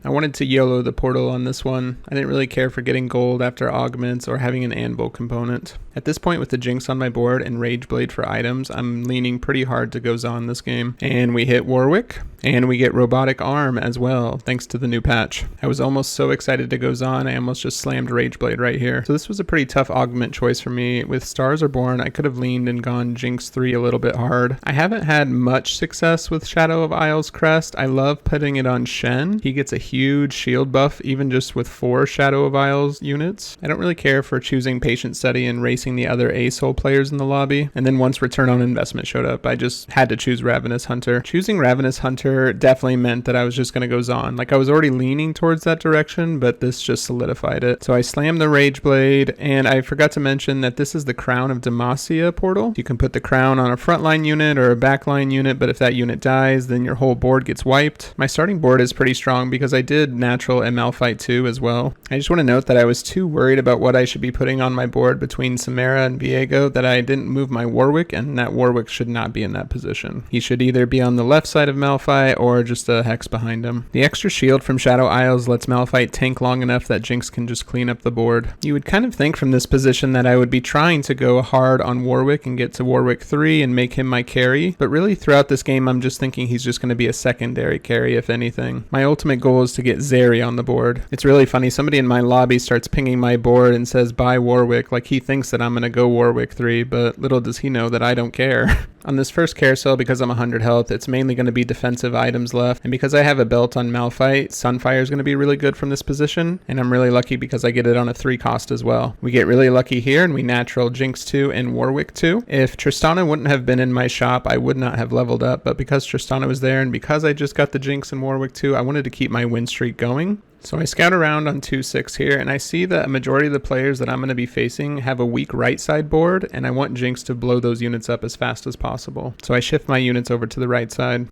I wanted to YOLO the portal on this one. I didn't really care for getting gold after augments or having an anvil component. At this point with the Jinx on my board and Rage Blade for items, I'm leaning pretty hard to go Zon this game. And we hit Warwick, and we get Robotic Arm as well, thanks to the new patch. I was almost so excited to go Zon, I almost just slammed Rage Blade right here. So this was a pretty tough augment choice for me. With Stars Are Born, I could have leaned and gone Jinx 3 a little bit hard. I haven't had much success with Shadow of Isles Crest. I love putting it on Shen. He gets a huge shield buff even just with 4 Shadow of Isles units. I don't really care for choosing Patient Study and racing the other ASOL players in the lobby. And then once Return on Investment showed up, I just had to choose Ravenous Hunter. Choosing Ravenous Hunter definitely meant that I was just going to go Zon. Like I was already leaning towards that direction, but this just solidified it. So I slammed the Rage Blade, and I forgot to mention that this is the Crown of Demacia portal. You can put the crown on a frontline unit or a backline unit, but if that unit dies, then your whole board gets wiped. My starting board is pretty strong because I did natural and Malphite 2 as well. I just want to note that I was too worried about what I should be putting on my board between Samara and Viego that I didn't move my Warwick, and that Warwick should not be in that position. He should either be on the left side of Malphite or just a hex behind him. The extra shield from Shadow Isles lets Malphite tank long enough that Jinx can just clean up the board. You would kind of think from this position that I would be trying to go hard on Warwick and get to Warwick 3 and make him my carry, but really throughout this game I'm just thinking he's just going to be a secondary carry if anything. My ultimate goal is to get Zeri on the board. It's really funny, somebody in my lobby starts pinging my board and says buy Warwick, like he thinks that I'm going to go Warwick 3, but little does he know that I don't care. On this first carousel, because I'm 100 health, it's mainly going to be defensive items left, and because I have a belt on Malphite, Sunfire is going to be really good from this position, and I'm really lucky because I get it on a 3 cost as well. We get really lucky here, and we natural Jinx 2 and Warwick 2. If Tristana wouldn't have been in my shop, I would not have leveled up, but because Tristana was there, and because I just got the Jinx and Warwick 2, I wanted to keep my win streak going. So I scout around on 2-6 here, and I see that a majority of the players that I'm going to be facing have a weak right side board, and I want Jinx to blow those units up as fast as possible. So I shift my units over to the right side.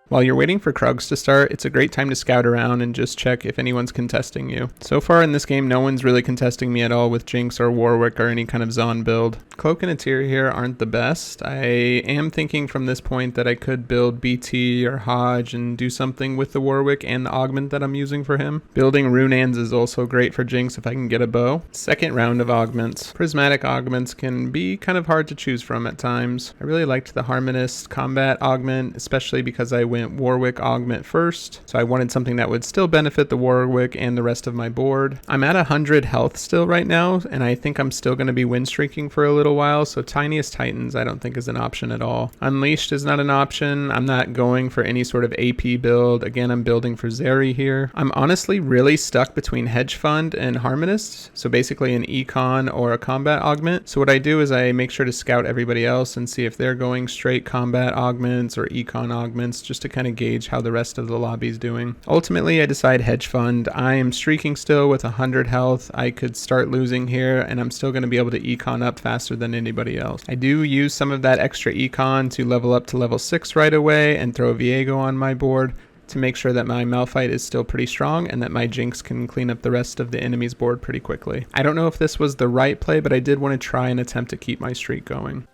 While you're waiting for Krugs to start, it's a great time to scout around and just check if anyone's contesting you. So far in this game, no one's really contesting me at all with Jinx or Warwick or any kind of Zon build. Cloak and Atir here aren't the best. I am thinking from this point that I could build BT or Hodge and do something with the Warwick and the augment that I'm using for him. Building Runaan's is also great for Jinx if I can get a bow. Second round of augments. Prismatic augments can be kind of hard to choose from at times. I really liked the Harmonist combat augment, especially because I went Warwick augment first, so I wanted something that would still benefit the Warwick and the rest of my board. I'm at 100 health still right now, and I think I'm still going to be win streaking for a little while, so Tiniest Titans I don't think is an option at all. Unleashed is not an option. I'm not going for any sort of AP build. Again, I'm building for Zeri here. I'm honestly really stuck between Hedge Fund and Harmonist, so basically an Econ or a combat augment. So what I do is I make sure to scout everybody else and see if they're going straight combat augments or Econ augments, just to kind of gauge how the rest of the lobby's doing. Ultimately, I decide Hedge Fund. I am streaking still with 100 health. I could start losing here, and I'm still going to be able to Econ up faster than anybody else. I do use some of that extra Econ to level up to level 6 right away and throw Viego on my board to make sure that my Malphite is still pretty strong and that my Jinx can clean up the rest of the enemy's board pretty quickly. I don't know if this was the right play, but I did want to try and attempt to keep my streak going.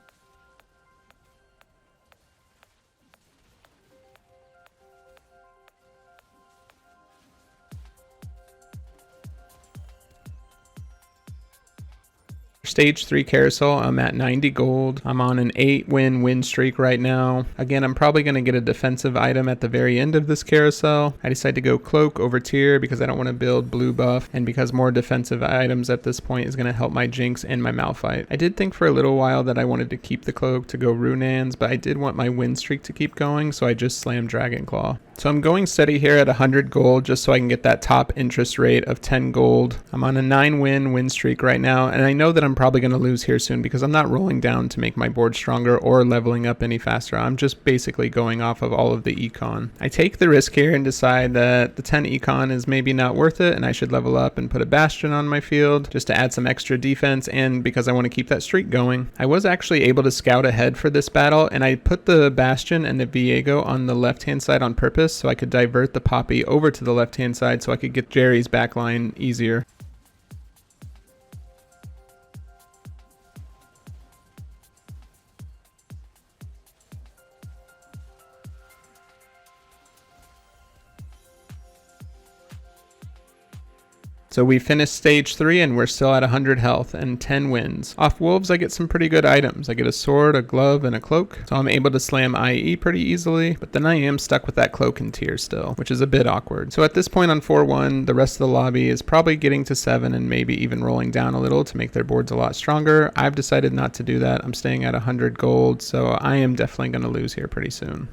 Stage 3 carousel, I'm at 90 gold. I'm on an 8-win streak right now. Again, I'm probably going to get a defensive item at the very end of this carousel. I decided to go Cloak over Tier because I don't want to build blue buff, and because more defensive items at this point is going to help my Jinx and my Malphite. I did think for a little while that I wanted to keep the Cloak to go Runaan's, but I did want my win streak to keep going, so I just slammed Dragon Claw. So I'm going steady here at 100 gold just so I can get that top interest rate of 10 gold. I'm on a 9-win streak right now, and I know that I'm probably going to lose here soon because I'm not rolling down to make my board stronger or leveling up any faster. I'm just basically going off of all of the econ. I take the risk here and decide that the 10 econ is maybe not worth it and I should level up and put a Bastion on my field just to add some extra defense, and because I want to keep that streak going. I was actually able to scout ahead for this battle, and I put the Bastion and the Viego on the left hand side on purpose so I could divert the Poppy over to the left hand side so I could get Jerry's backline easier. So we finished stage 3 and we're still at 100 health and 10 wins. Off wolves I get some pretty good items. I get a sword, a glove, and a cloak. So I'm able to slam IE pretty easily, but then I am stuck with that cloak and tier still, which is a bit awkward. So at this point on 4-1, the rest of the lobby is probably getting to 7 and maybe even rolling down a little to make their boards a lot stronger. I've decided not to do that. I'm staying at 100 gold, so I am definitely going to lose here pretty soon.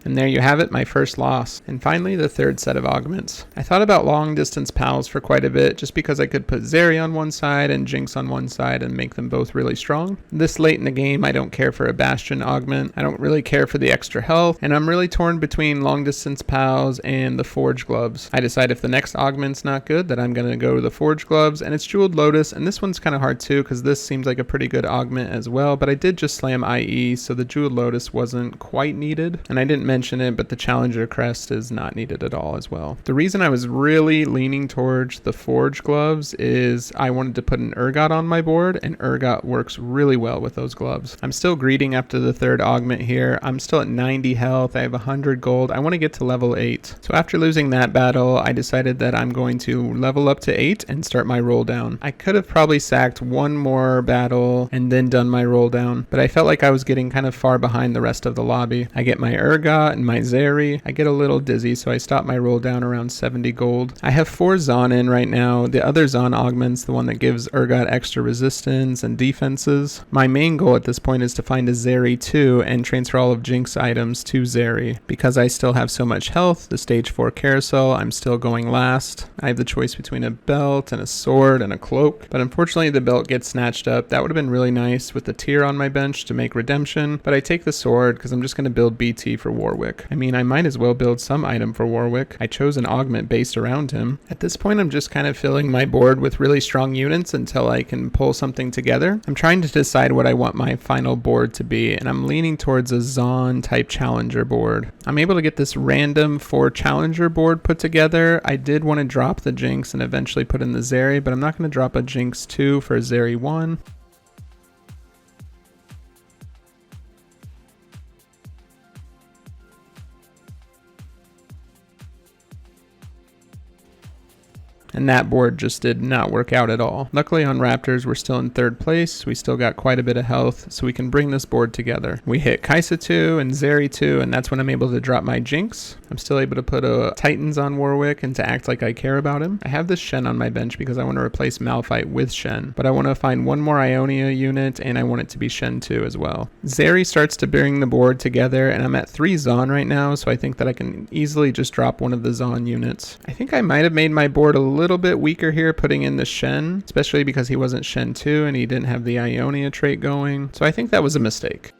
And there you have it, my first loss. And finally, the third set of augments. I thought about long distance pals for quite a bit, just because I could put Zeri on one side and Jinx on one side and make them both really strong. This late in the game, I don't care for a Bastion augment. I don't really care for the extra health, and I'm really torn between long distance pals and the Forge gloves. I decide if the next augment's not good, that I'm gonna go to the Forge gloves, and it's Jeweled Lotus, and this one's kind of hard too, because this seems like a pretty good augment as well, but I did just slam IE, so the Jeweled Lotus wasn't quite needed, and I didn't mention it, but the Challenger crest is not needed at all as well. The reason I was really leaning towards the Forge gloves is I wanted to put an Urgot on my board, and Urgot works really well with those gloves. I'm still greeding after the third augment here. I'm still at 90 health. I have 100 gold. I want to get to level 8. So after losing that battle, I decided that I'm going to level up to 8 and start my roll down. I could have probably sacked one more battle and then done my roll down, but I felt like I was getting kind of far behind the rest of the lobby. I get my Urgot and my Zeri. I get a little dizzy, so I stop my roll down around 70 gold. I have 4 Zon in right now. The other Zon augment's the one that gives Urgot extra resistance and defenses. My main goal at this point is to find a Zeri 2 and transfer all of Jinx items to Zeri. Because I still have so much health, the stage 4 carousel, I'm still going last. I have the choice between a belt and a sword and a cloak, but unfortunately the belt gets snatched up. That would have been really nice with the tier on my bench to make redemption, but I take the sword because I'm just going to build BT for Warwick. I mean, I might as well build some item for Warwick. I chose an augment based around him. At this point, I'm just kind of filling my board with really strong units until I can pull something together. I'm trying to decide what I want my final board to be, and I'm leaning towards a Zon type challenger board. I'm able to get this random 4 challenger board put together. I did want to drop the Jinx and eventually put in the Zeri, but I'm not going to drop a Jinx 2 for a Zeri 1. And that board just did not work out at all. Luckily on Raptors, we're still in 3rd place. We still got quite a bit of health, so we can bring this board together. We hit Kaisa 2 and Zeri 2, and that's when I'm able to drop my Jinx. I'm still able to put a Titans on Warwick and to act like I care about him. I have this Shen on my bench because I want to replace Malphite with Shen, but I want to find one more Ionia unit, and I want it to be Shen 2 as well. Zeri starts to bring the board together, and I'm at 3 Zon right now, so I think that I can easily just drop one of the Zon units. I think I might have made my board a little bit weaker here putting in the Shen, especially because he wasn't Shen 2 and he didn't have the Ionia trait going, so I think that was a mistake.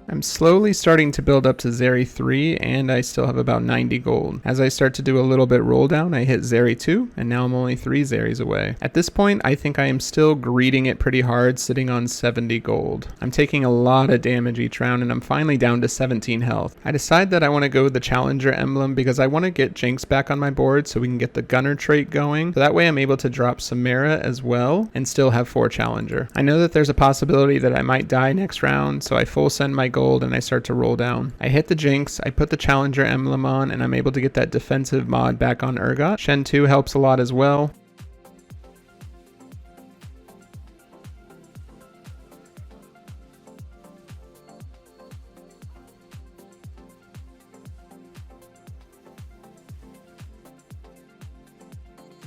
I'm slowly starting to build up to Zeri 3, and I still have about 90 gold. As I start to do a little bit roll down, I hit Zeri 2, and now I'm only 3 Zeris away. At this point, I think I am still greeting it pretty hard, sitting on 70 gold. I'm taking a lot of damage each round, and I'm finally down to 17 health. I decide that I want to go with the Challenger emblem because I want to get Jinx back on my board so we can get the Gunner trait going. So that way I'm able to drop Samara as well and still have 4 Challenger. I know that there's a possibility that I might die next round, so I full send my gold and I start to roll down. I hit the Jinx, I put the Challenger emblem on, and I'm able to get that defensive mod back on Urgot. Shen 2 helps a lot as well.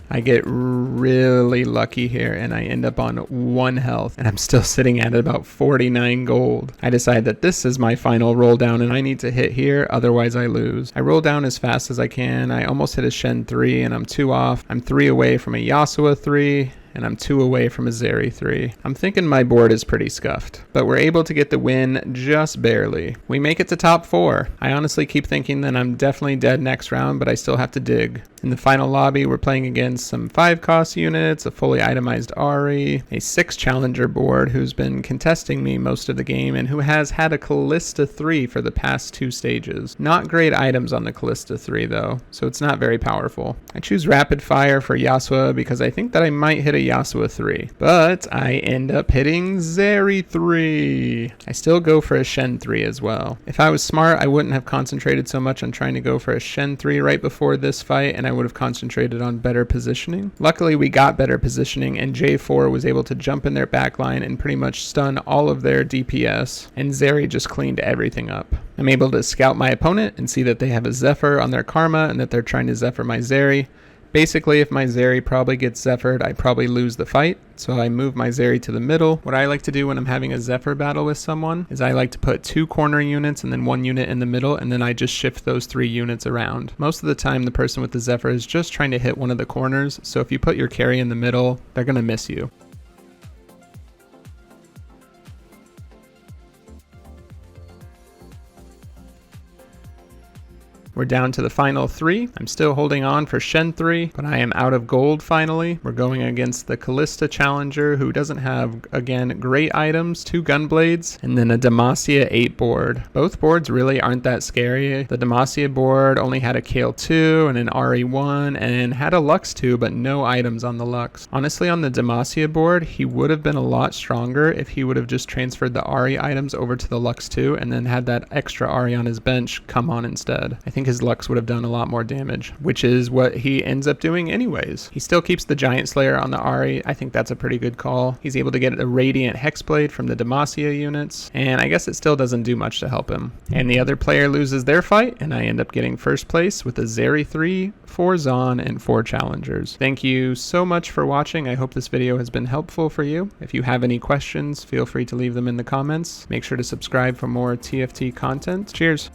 I get really lucky here and I end up on 1 health and I'm still sitting at about 49 gold. I decide that this is my final roll down and I need to hit here, otherwise I lose. I roll down as fast as I can. I almost hit a Shen 3 and I'm 2 off. I'm 3 away from a Yasuo 3. And I'm 2 away from a Zeri 3. I'm thinking my board is pretty scuffed, but we're able to get the win just barely. We make it to top 4. I honestly keep thinking that I'm definitely dead next round, but I still have to dig. In the final lobby, we're playing against some 5-cost units, a fully itemized Ari, a 6-challenger board who's been contesting me most of the game and who has had a Callista 3 for the past 2 stages. Not great items on the Callista 3 though, so it's not very powerful. I choose Rapid Fire for Yasuo because I think that I might hit a Yasuo 3, but I end up hitting Zeri 3. I still go for a Shen 3 as well. If I was smart, I wouldn't have concentrated so much on trying to go for a Shen 3 right before this fight, and I would have concentrated on better positioning. Luckily, we got better positioning, and J4 was able to jump in their backline and pretty much stun all of their DPS, and Zeri just cleaned everything up. I'm able to scout my opponent and see that they have a Zephyr on their Karma and that they're trying to Zephyr my Zeri. Basically, if my Zeri probably gets Zephyred, I probably lose the fight, so I move my Zeri to the middle. What I like to do when I'm having a Zephyr battle with someone is I like to put 2 corner units and then 1 unit in the middle, and then I just shift those 3 units around. Most of the time, the person with the Zephyr is just trying to hit one of the corners, so if you put your carry in the middle, they're going to miss you. We're down to the final 3. I'm still holding on for Shen 3, but I am out of gold finally. We're going against the Callista Challenger, who doesn't have, again, great items, 2 Gunblades, and then a Demacia 8 board. Both boards really aren't that scary. The Demacia board only had a Kale 2 and an Ari 1, and had a Lux 2, but no items on the Lux. Honestly, on the Demacia board, he would have been a lot stronger if he would have just transferred the Ari items over to the Lux 2, and then had that extra Ari on his bench come on instead. I think his Lux would have done a lot more damage, which is what he ends up doing anyways. He still keeps the Giant Slayer on the Ari. I think that's a pretty good call. He's able to get a Radiant Hexblade from the Demacia units, and I guess it still doesn't do much to help him. And the other player loses their fight, and I end up getting first place with a Zeri 3, 4 Zon, and 4 challengers. Thank you so much for watching. I hope this video has been helpful for you. If you have any questions, feel free to leave them in the comments. Make sure to subscribe for more TFT content. Cheers!